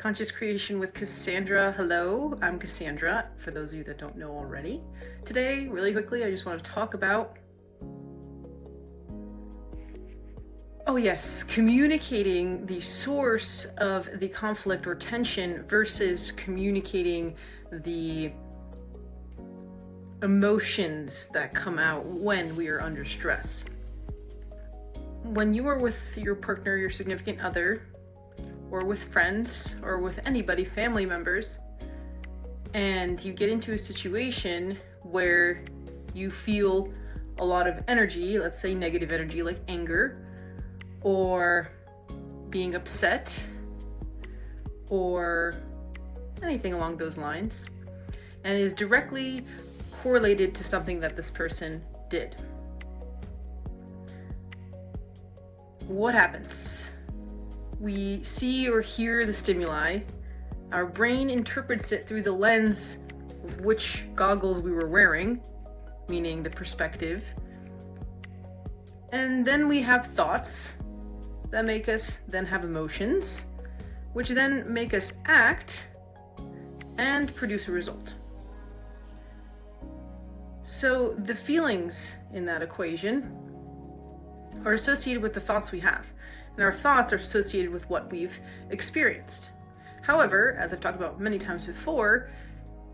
Conscious Creation with Cassandra. Hello, I'm Cassandra, for those of you that don't know already. Today, really quickly, I just want to talk about, communicating the source of the conflict or tension versus communicating the emotions that come out when we are under stress. When you are with your partner, your significant other, or with friends, or with anybody, family members, and you get into a situation where you feel a lot of energy, let's say negative energy like anger, or being upset, or anything along those lines, and is directly correlated to something that this person did. What happens? We see or hear the stimuli, our brain interprets it through the lens of which goggles we were wearing, meaning the perspective, and then we have thoughts that make us then have emotions, which then make us act and produce a result. So the feelings in that equation are associated with the thoughts we have, and our thoughts are associated with what we've experienced. However, as I've talked about many times before,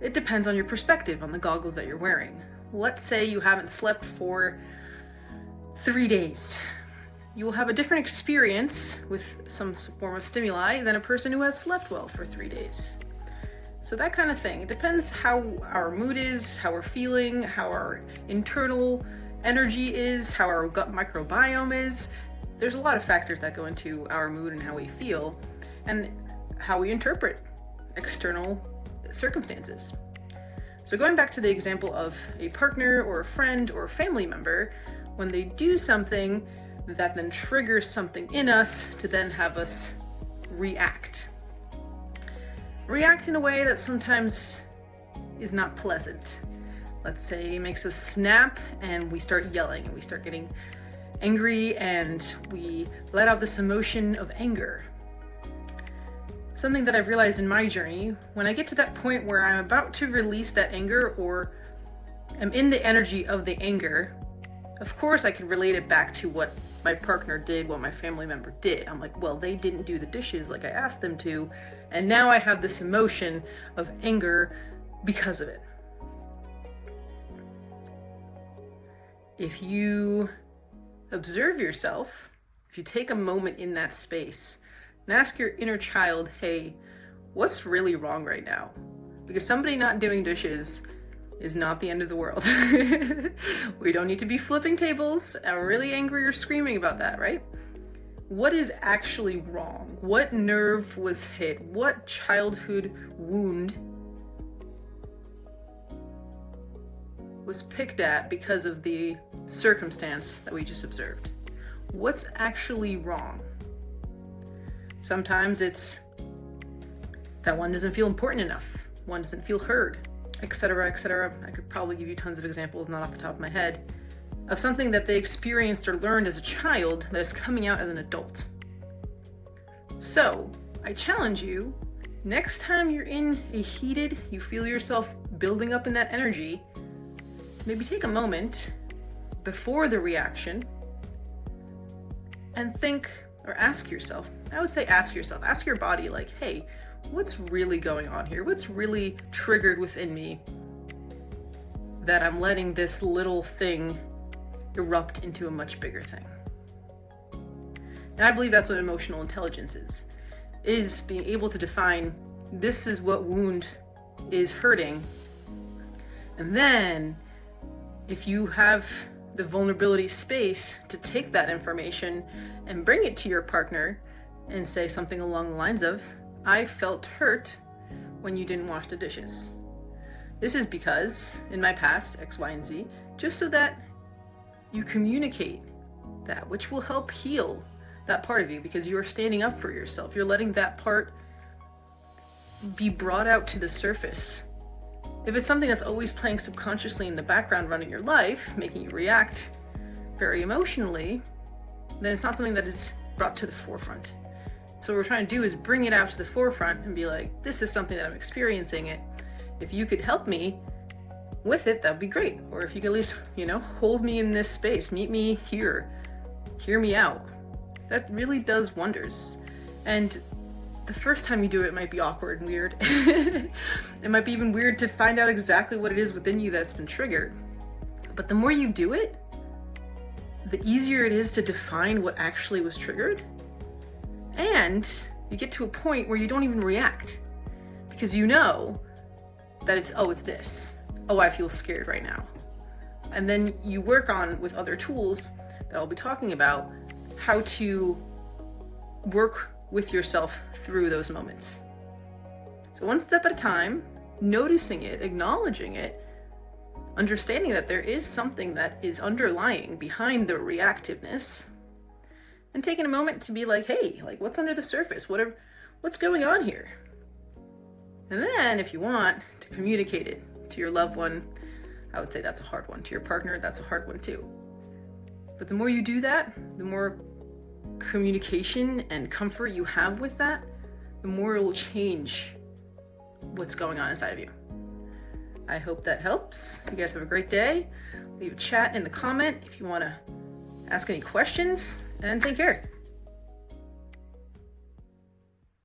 it depends on your perspective, on the goggles that you're wearing. Let's say you haven't slept for 3 days. You will have a different experience with some form of stimuli than a person who has slept well for 3 days. So that kind of thing. It depends how our mood is, how we're feeling, how our internal energy is, how our gut microbiome is. There's a lot of factors that go into our mood and how we feel, and how we interpret external circumstances. So going back to the example of a partner or a friend or a family member, when they do something that then triggers something in us to then have us react. React in a way that sometimes is not pleasant. Let's say it makes us snap and we start yelling and we start getting angry and we let out this emotion of anger. Something that I've realized in my journey, when I get to that point where I'm about to release that anger or am in the energy of the anger, of course I can relate it back to what my partner did, what my family member did. I'm like, well, they didn't do the dishes like I asked them to, and now I have this emotion of anger because of it. If you observe yourself, if you take a moment in that space and ask your inner child, hey, what's really wrong right now? Because somebody not doing dishes is not the end of the world. We don't need to be flipping tables or really angry or screaming about that, right? What is actually wrong? What nerve was hit? What childhood wound was picked at because of the circumstance that we just observed? What's actually wrong? Sometimes it's that one doesn't feel important enough, one doesn't feel heard, etc., etc. I could probably give you tons of examples, not off the top of my head, of something that they experienced or learned as a child that is coming out as an adult. So, I challenge you, next time you're in a heated, you feel yourself building up in that energy, maybe take a moment before the reaction and think, or ask yourself, I would say ask yourself, ask your body, like, hey, what's really going on here? What's really triggered within me that I'm letting this little thing erupt into a much bigger thing? And I believe that's what emotional intelligence is being able to define, this is what wound is hurting. And then if you have the vulnerability space to take that information and bring it to your partner and say something along the lines of, I felt hurt when you didn't wash the dishes. This is because in my past, X, Y, and Z, just so that you communicate that, which will help heal that part of you, because you're standing up for yourself. You're letting that part be brought out to the surface. If it's something that's always playing subconsciously in the background running your life, making you react very emotionally, then it's not something that is brought to the forefront. So what we're trying to do is bring it out to the forefront and be like, this is something that I'm experiencing it. If you could help me with it, that'd be great. Or if you could at least, hold me in this space, meet me here, hear me out. That really does wonders. And the first time you do it might be awkward and weird. It might be even weird to find out exactly what it is within you that's been triggered. But the more you do it, the easier it is to define what actually was triggered. And you get to a point where you don't even react, because you know that it's this. Oh, I feel scared right now. And then you work on, with other tools that I'll be talking about, how to work with yourself through those moments. So one step at a time, noticing it, acknowledging it, understanding that there is something that is underlying behind the reactiveness, and taking a moment to be like, hey, what's under the surface? What's going on here? And then if you want to communicate it to your loved one, I would say that's a hard one. To your partner, that's a hard one too. But the more you do that, the more communication and comfort you have with that, the more it will change what's going on inside of you. I hope that helps. You guys have a great day. Leave a chat in the comment if you want to ask any questions, and take care.